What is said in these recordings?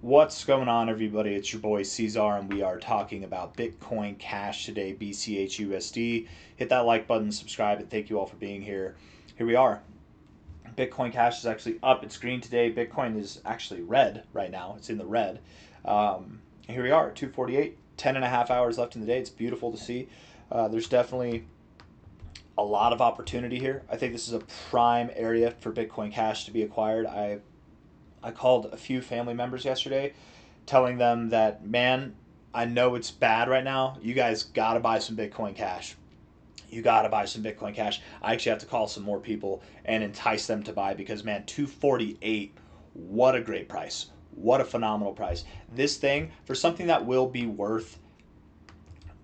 What's going on, everybody? It's your boy C-Zar, and we are talking about Bitcoin Cash today, BCH USD. Hit that like button, subscribe, and thank you all for being here. Here we are. Bitcoin Cash is actually up. It's green today. Bitcoin is actually red right now. It's in the red. Here we are, 248, 10 and a half hours left in the day. It's beautiful to see. There's definitely a lot of opportunity here. I think this is a prime area for Bitcoin Cash to be acquired. I called a few family members yesterday telling them that, man, I know it's bad right now. You guys got to buy some Bitcoin Cash. You got to buy some Bitcoin Cash. I actually have to call some more people and entice them to buy because, man, 248, what a great price. What a phenomenal price. This thing, for something that will be worth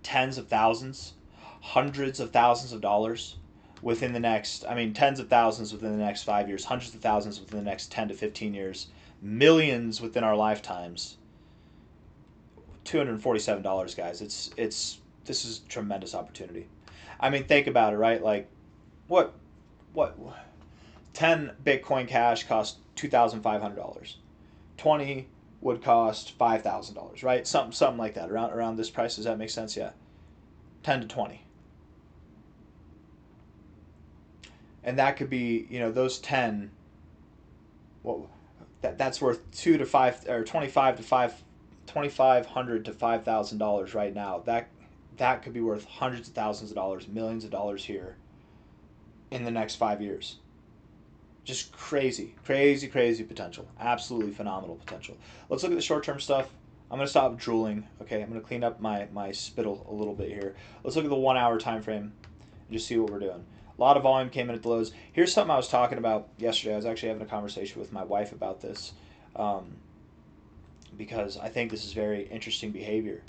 tens of thousands, hundreds of thousands of dollars within the next, tens of thousands within the next 5 years, hundreds of thousands within the next 10 to 15 years, millions within our lifetimes. $247, guys. This is tremendous opportunity. Think about it, right? Like, what 10 Bitcoin Cash cost $2,500. 20 would cost $5,000, right? Something like that. Around this price. Does that make sense? Yeah. 10 to 20. And that could be, those 10, well, that's worth 2 to 5 or 25 to 5 $2,500 to $5,000 right now. That could be worth hundreds of thousands of dollars, millions of dollars here in the next 5 years. Just crazy potential. Absolutely phenomenal potential. Let's look at the short-term stuff. I'm going to stop drooling. Okay, I'm going to clean up my spittle a little bit here. Let's look at the 1 hour time frame and just see what we're doing. A lot of volume came in at the lows. Here's something I was talking about yesterday. I was actually having a conversation with my wife about this because I think this is very interesting behavior.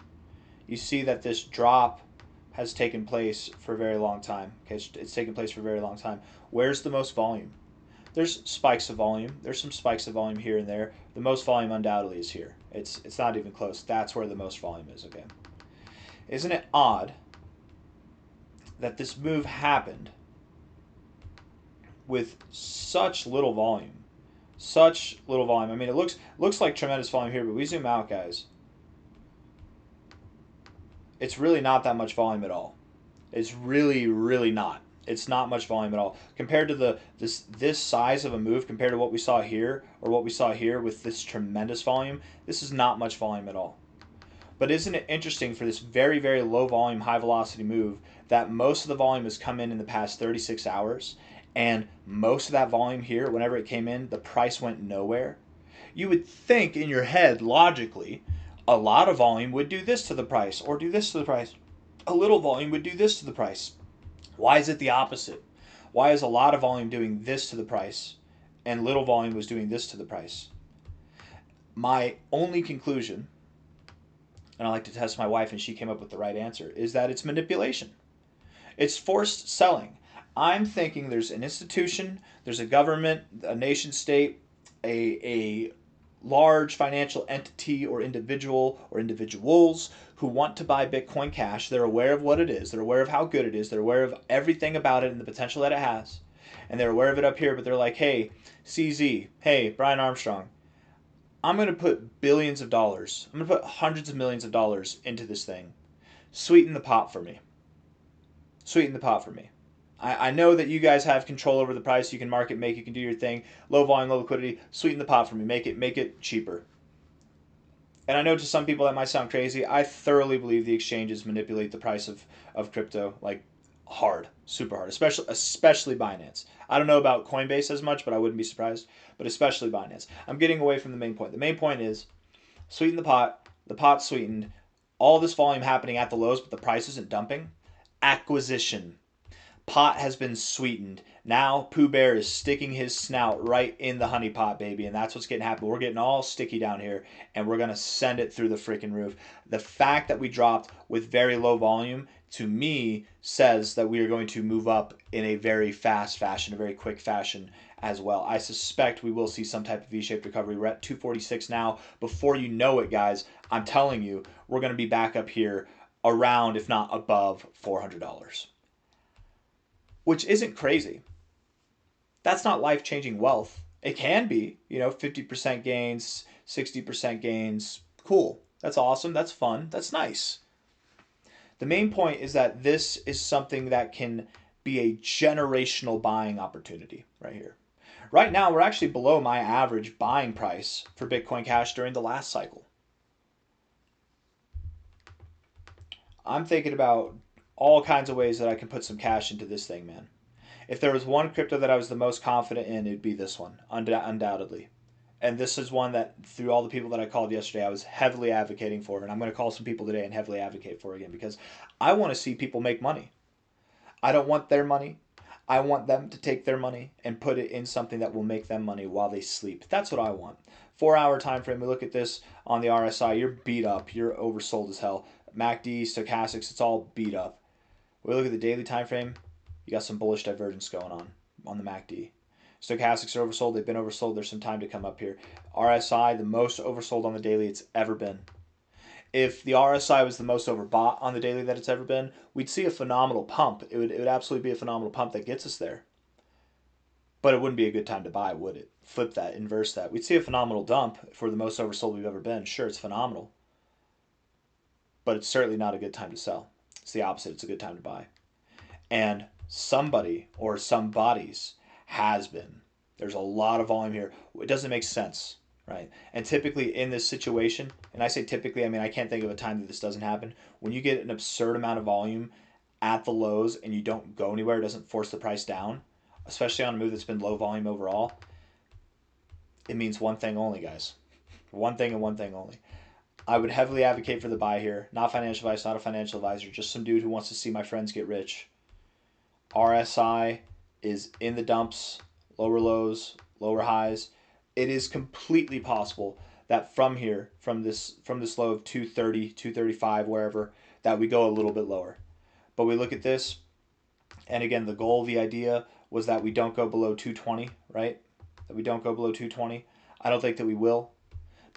You see that this drop has taken place for a very long time. Okay, it's taken place for a very long time. Where's the most volume? There's spikes of volume. There's some spikes of volume here and there. The most volume undoubtedly is here. It's not even close. That's where the most volume is, okay? Isn't it odd that this move happened with such little volume? Such little volume. It looks like tremendous volume here, but we zoom out, guys. It's really not that much volume at all. It's really not. It's not much volume at all compared to this size of a move. Compared to what we saw here or what we saw here with this tremendous volume, this is not much volume at all. But isn't it interesting for this very low volume, high velocity move that most of the volume has come in the past 36 hours, and most of that volume here, whenever it came in, the price went nowhere? You would think in your head, logically, a lot of volume would do this to the price or do this to the price. A little volume would do this to the price. Why is it the opposite? Why is a lot of volume doing this to the price and little volume was doing this to the price? My only conclusion, and I like to test my wife and she came up with the right answer, is that it's manipulation. It's forced selling. I'm thinking there's an institution, there's a government, a nation state, a large financial entity or individual or individuals who want to buy Bitcoin Cash. They're aware of what it is. They're aware of how good it is. They're aware of everything about it and the potential that it has. And they're aware of it up here, but they're like, hey, CZ, hey, Brian Armstrong, I'm going to put billions of dollars, I'm going to put hundreds of millions of dollars into this thing. Sweeten the pot for me. Sweeten the pot for me. I know that you guys have control over the price. You can market make, you can do your thing. Low volume, low liquidity. Sweeten the pot for me. Make it cheaper. And I know to some people that might sound crazy. I thoroughly believe the exchanges manipulate the price of crypto like hard, super hard, especially Binance. I don't know about Coinbase as much, but I wouldn't be surprised. But especially Binance. I'm getting away from the main point. The main point is sweeten the pot. The pot's sweetened. All this volume happening at the lows, but the price isn't dumping. Acquisition. Pot has been sweetened. Now Pooh Bear is sticking his snout right in the honey pot, baby, and that's what's getting happen. We're getting all sticky down here, and we're going to send it through the freaking roof. The fact that we dropped with very low volume, to me, says that we are going to move up in a very fast fashion, a very quick fashion as well. I suspect we will see some type of V-shaped recovery. We're at 246 now. Before you know it, guys, I'm telling you, we're going to be back up here around, if not above, $400. Which isn't crazy. That's not life-changing wealth. It can be, 50% gains, 60% gains. Cool. That's awesome. That's fun. That's nice. The main point is that this is something that can be a generational buying opportunity right here. Right now, we're actually below my average buying price for Bitcoin Cash during the last cycle. I'm thinking about all kinds of ways that I can put some cash into this thing, man. If there was one crypto that I was the most confident in, it'd be this one, undoubtedly. And this is one that, through all the people that I called yesterday, I was heavily advocating for. And I'm going to call some people today and heavily advocate for again because I want to see people make money. I don't want their money. I want them to take their money and put it in something that will make them money while they sleep. That's what I want. 4-hour time frame. We look at this on the RSI. You're beat up. You're oversold as hell. MACD, stochastics, it's all beat up. We look at the daily time frame. You got some bullish divergence going on the MACD. Stochastics are oversold. They've been oversold. There's some time to come up here. RSI, the most oversold on the daily it's ever been. If the RSI was the most overbought on the daily that it's ever been, we'd see a phenomenal pump. It would absolutely be a phenomenal pump that gets us there. But it wouldn't be a good time to buy, would it? Flip that, inverse that. We'd see a phenomenal dump if we're the most oversold we've ever been. Sure, it's phenomenal. But it's certainly not a good time to sell. It's the opposite. It's a good time to buy. And somebody or some bodies has been. There's a lot of volume here. It doesn't make sense, right? And typically in this situation, and I say typically, I mean, I can't think of a time that this doesn't happen. When you get an absurd amount of volume at the lows and you don't go anywhere, it doesn't force the price down, especially on a move that's been low volume overall, it means one thing only, guys. One thing and one thing only. I would heavily advocate for the buy here. Not financial advice, not a financial advisor, just some dude who wants to see my friends get rich. RSI is in the dumps, lower lows, lower highs. It is completely possible that from here, from this low of 230, 235, wherever, that we go a little bit lower. But we look at this, and again, the goal, the idea was that we don't go below 220, right? That we don't go below 220. I don't think that we will.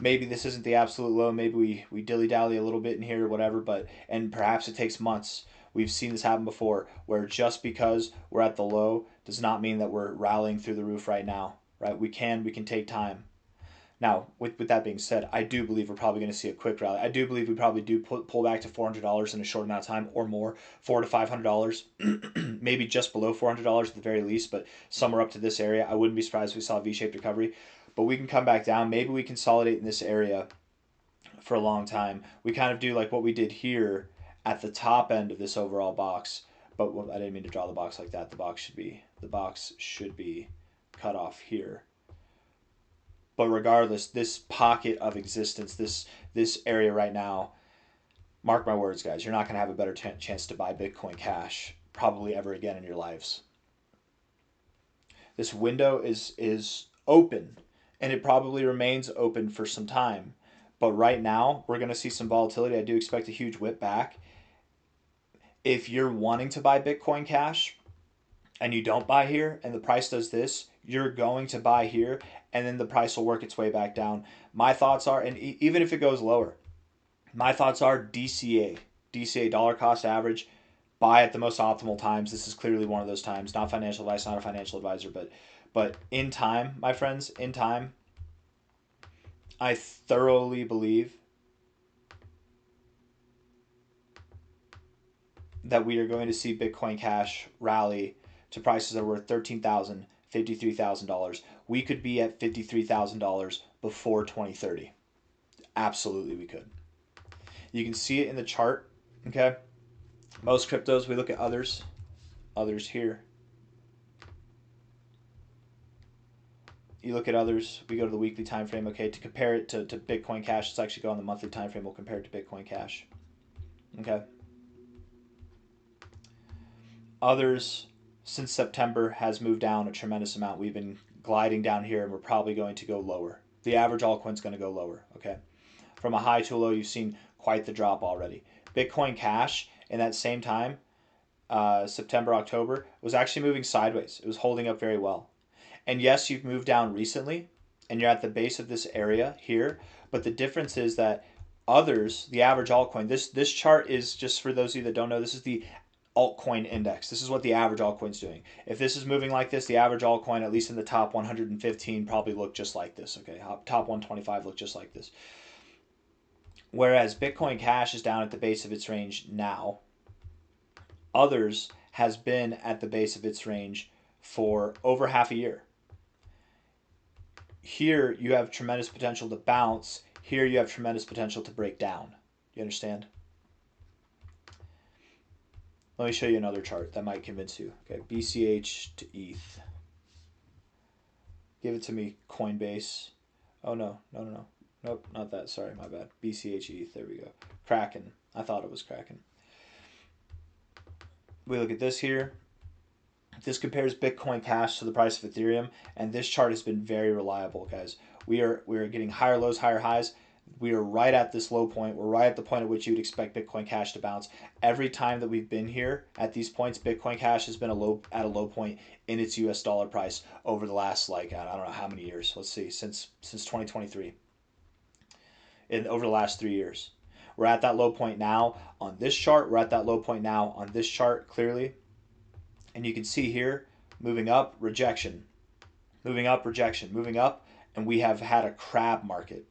Maybe this isn't the absolute low. Maybe we dilly-dally a little bit in here or whatever, and perhaps it takes months. We've seen this happen before, where just because we're at the low does not mean that we're rallying through the roof right now, right? We can take time. Now, with that being said, I do believe we're probably going to see a quick rally. I do believe we probably do pull back to $400 in a short amount of time or more, $400 to $500, maybe just below $400 at the very least, but somewhere up to this area. I wouldn't be surprised if we saw a V-shaped recovery, but we can come back down. Maybe we consolidate in this area for a long time. We kind of do like what we did here at the top end of this overall box, but I didn't mean to draw the box like that. The box should be cut off here. But regardless, this pocket of existence, this area right now, mark my words, guys, you're not going to have a better chance to buy Bitcoin Cash probably ever again in your lives. This window is open, and it probably remains open for some time. But right now, we're going to see some volatility. I do expect a huge whip back. If you're wanting to buy Bitcoin Cash and you don't buy here and the price does this, you're going to buy here and then the price will work its way back down. My thoughts are, and even if it goes lower, my thoughts are DCA, dollar cost average, buy at the most optimal times. This is clearly one of those times. Not financial advice, not a financial advisor, but in time, my friends, in time, I thoroughly believe that we are going to see Bitcoin Cash rally to prices that are worth $13,000, $53,000. We could be at $53,000 before 2030. Absolutely, we could. You can see it in the chart. Okay, most cryptos. We look at others here. You look at others. We go to the weekly time frame. Okay, to compare it to Bitcoin Cash, let's actually go on the monthly time frame. We'll compare it to Bitcoin Cash. Okay. Others since September has moved down a tremendous amount. We've been gliding down here, and we're probably going to go lower. The average altcoin's going to go lower. Okay, from a high to a low, you've seen quite the drop already. Bitcoin Cash in that same time, September, October, was actually moving sideways. It was holding up very well. And yes, you've moved down recently, and you're at the base of this area here. But the difference is that others, the average altcoin, this chart is just for those of you that don't know. This is the altcoin index. This is what the average altcoin's doing. If this is moving like this, the average altcoin, at least in the top 115, probably look just like this. Okay, top 125 look just like this. Whereas Bitcoin Cash is down at the base of its range now, others has been at the base of its range for over half a year. Here you have tremendous potential to bounce. Here you have tremendous potential to break down. You understand? Let me show you another chart that might convince you. Okay, BCH to ETH. Give it to me, Coinbase. Oh, no. Nope, not that. Sorry, my bad. BCH ETH. There we go. Kraken. I thought it was Kraken. We look at this here. This compares Bitcoin Cash to the price of Ethereum, and this chart has been very reliable, guys. We are getting higher lows, higher highs. We are right at this low point. We're right at the point at which you'd expect Bitcoin Cash to bounce. Every time that we've been here at these points, Bitcoin Cash has been at a low point in its US dollar price over the last, like, I don't know how many years. Let's see, since 2023. Over the last 3 years. We're at that low point now on this chart. We're at that low point now on this chart, clearly. And you can see here, moving up, rejection. Moving up, rejection. Moving up, and we have had a crab market.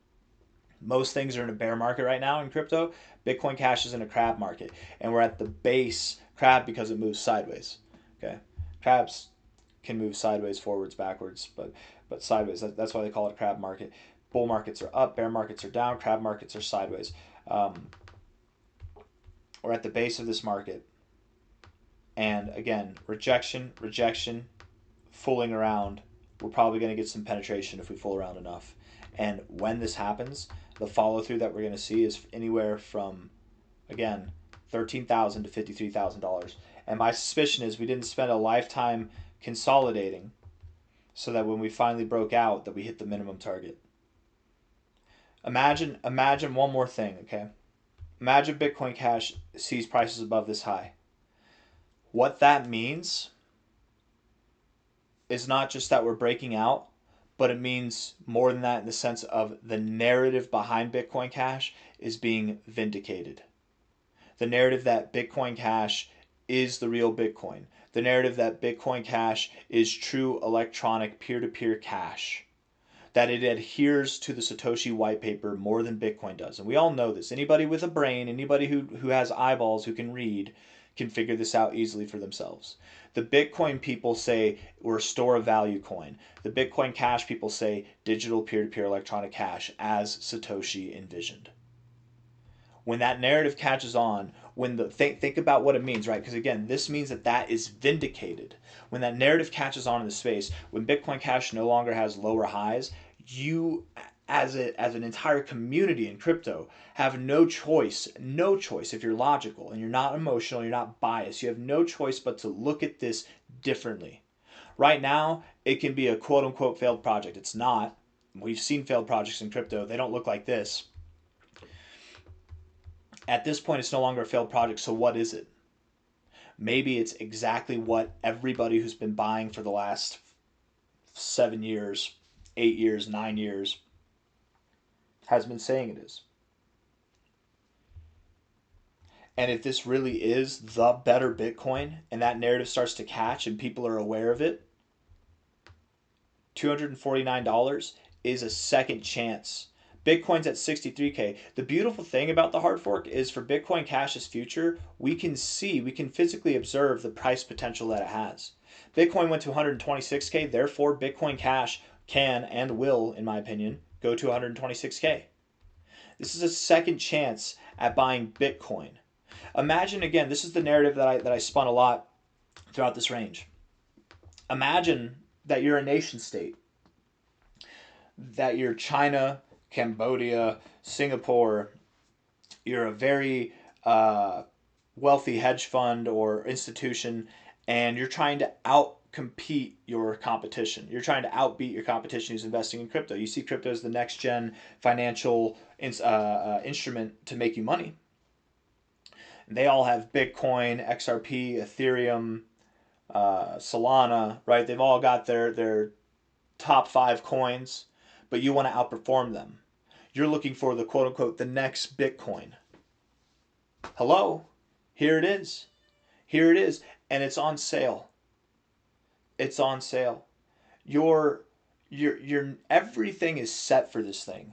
Most things are in a bear market right now in crypto. Bitcoin Cash is in a crab market. And we're at the base crab because it moves sideways. Okay, crabs can move sideways, forwards, backwards, but sideways. That's why they call it a crab market. Bull markets are up, bear markets are down, crab markets are sideways. We're at the base of this market. And again, rejection, fooling around. We're probably going to get some penetration if we fool around enough. And when this happens, the follow through that we're going to see is anywhere from, again, $13,000 to $53,000. And my suspicion is we didn't spend a lifetime consolidating so that when we finally broke out that we hit the minimum target. Imagine one more thing, okay? Imagine Bitcoin Cash sees prices above this high. What that means is not just that we're breaking out, but it means more than that in the sense of the narrative behind Bitcoin Cash is being vindicated. The narrative that Bitcoin Cash is the real Bitcoin. The narrative that Bitcoin Cash is true electronic peer-to-peer cash. That it adheres to the Satoshi white paper more than Bitcoin does. And we all know this. Anybody with a brain, anybody who has eyeballs, who can read, can figure this out easily for themselves. The Bitcoin people say we're a store of value coin. The Bitcoin Cash people say digital peer-to-peer electronic cash as Satoshi envisioned. When that narrative catches on, think about what it means, right? Because again, this means that is vindicated. When that narrative catches on in the space, when Bitcoin Cash no longer has lower highs, you as an entire community in crypto have no choice if you're logical and you're not emotional, you're not biased, you have no choice but to look at this differently. Right now, it can be a quote-unquote failed project. It's not. We've seen failed projects in crypto. They don't look like this. At this point, it's no longer a failed project, so what is it? Maybe it's exactly what everybody who's been buying for the last 7 years, 8 years, 9 years has been saying it is. And if this really is the better Bitcoin and that narrative starts to catch and people are aware of it, $249 is a second chance. Bitcoin's at 63K. The beautiful thing about the hard fork is for Bitcoin Cash's future, we can physically observe the price potential that it has. Bitcoin went to 126K, therefore Bitcoin Cash can and will, in my opinion, go to 126K. This is a second chance at buying Bitcoin. Imagine, again, this is the narrative that I spun a lot throughout this range. Imagine that you're a nation state, that you're China, Cambodia, Singapore, you're a very wealthy hedge fund or institution, and you're trying to outcompete your competition. You're trying to outbeat your competition who's investing in crypto. You see crypto as the next gen financial instrument to make you money. And they all have Bitcoin, XRP, Ethereum, Solana, right? They've all got their top 5 coins, but you want to outperform them. You're looking for the quote unquote the next Bitcoin. Hello, here it is. Here it is, and it's on sale. It's on sale. Your everything is set for this thing.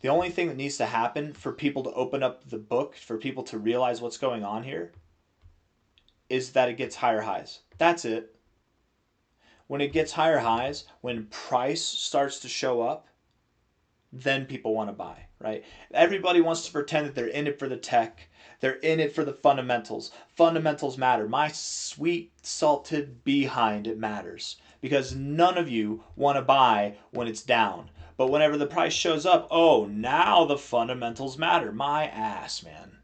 The only thing that needs to happen for people to open up the book, for people to realize what's going on here, is that it gets higher highs. That's it. When it gets higher highs, when price starts to show up, then people want to buy, right? Everybody wants to pretend that they're in it for the tech. They're in it for the fundamentals. Fundamentals matter. My sweet salted behind, it matters. Because none of you want to buy when it's down. But whenever the price shows up, oh, now the fundamentals matter. My ass, man.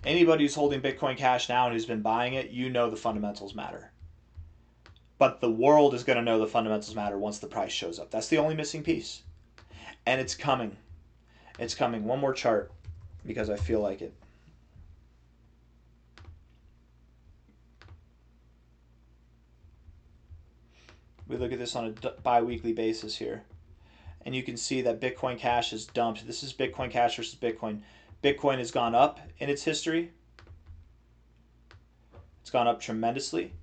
Anybody who's holding Bitcoin Cash now and who's been buying it, you know the fundamentals matter. But the world is going to know the fundamentals matter once the price shows up. That's the only missing piece. And it's coming. It's coming. One more chart because I feel like it. We look at this on a bi-weekly basis here. And you can see that Bitcoin Cash is dumped. This is Bitcoin Cash versus Bitcoin. Bitcoin has gone up in its history. It's gone up tremendously.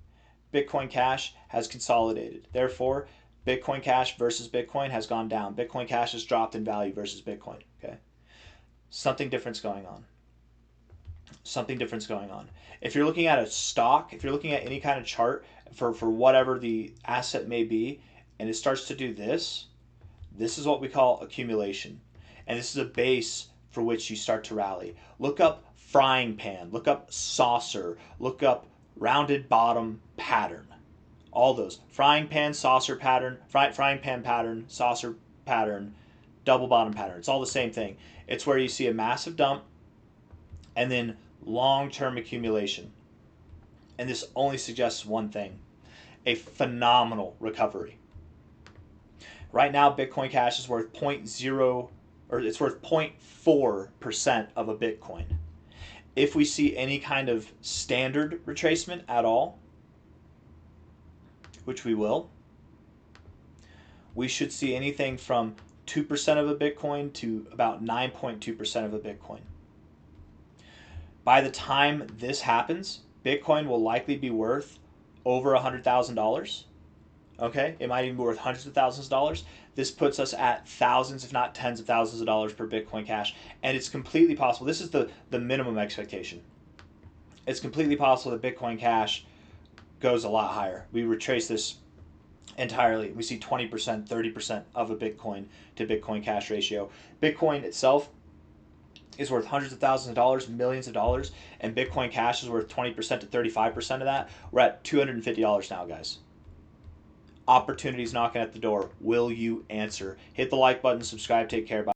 Bitcoin Cash has consolidated. Therefore, Bitcoin Cash versus Bitcoin has gone down. Bitcoin Cash has dropped in value versus Bitcoin. Okay, something different's going on. Something different's going on. If you're looking at a stock, if you're looking at any kind of chart for whatever the asset may be, and it starts to do this, this is what we call accumulation. And this is a base for which you start to rally. Look up frying pan, look up saucer, look up rounded bottom pattern. All those. Frying pan, saucer pattern, frying pan pattern, saucer pattern, double bottom pattern. It's all the same thing. It's where you see a massive dump and then long-term accumulation. And this only suggests one thing: a phenomenal recovery. Right now, Bitcoin Cash is worth 0.4% of a Bitcoin. If we see any kind of standard retracement at all, which we will, we should see anything from 2% of a Bitcoin to about 9.2% of a Bitcoin. By the time this happens, Bitcoin will likely be worth over $100,000. Okay, it might even be worth hundreds of thousands of dollars. This puts us at thousands, if not tens of thousands of dollars per Bitcoin Cash. And it's completely possible. This is the minimum expectation. It's completely possible that Bitcoin Cash goes a lot higher. We retrace this entirely. We see 20%, 30% of a Bitcoin to Bitcoin Cash ratio. Bitcoin itself is worth hundreds of thousands of dollars, millions of dollars, and Bitcoin Cash is worth 20% to 35% of that. We're at $250 now, guys. Opportunities knocking at the door. Will you answer? Hit the like button, subscribe, take care. Bye.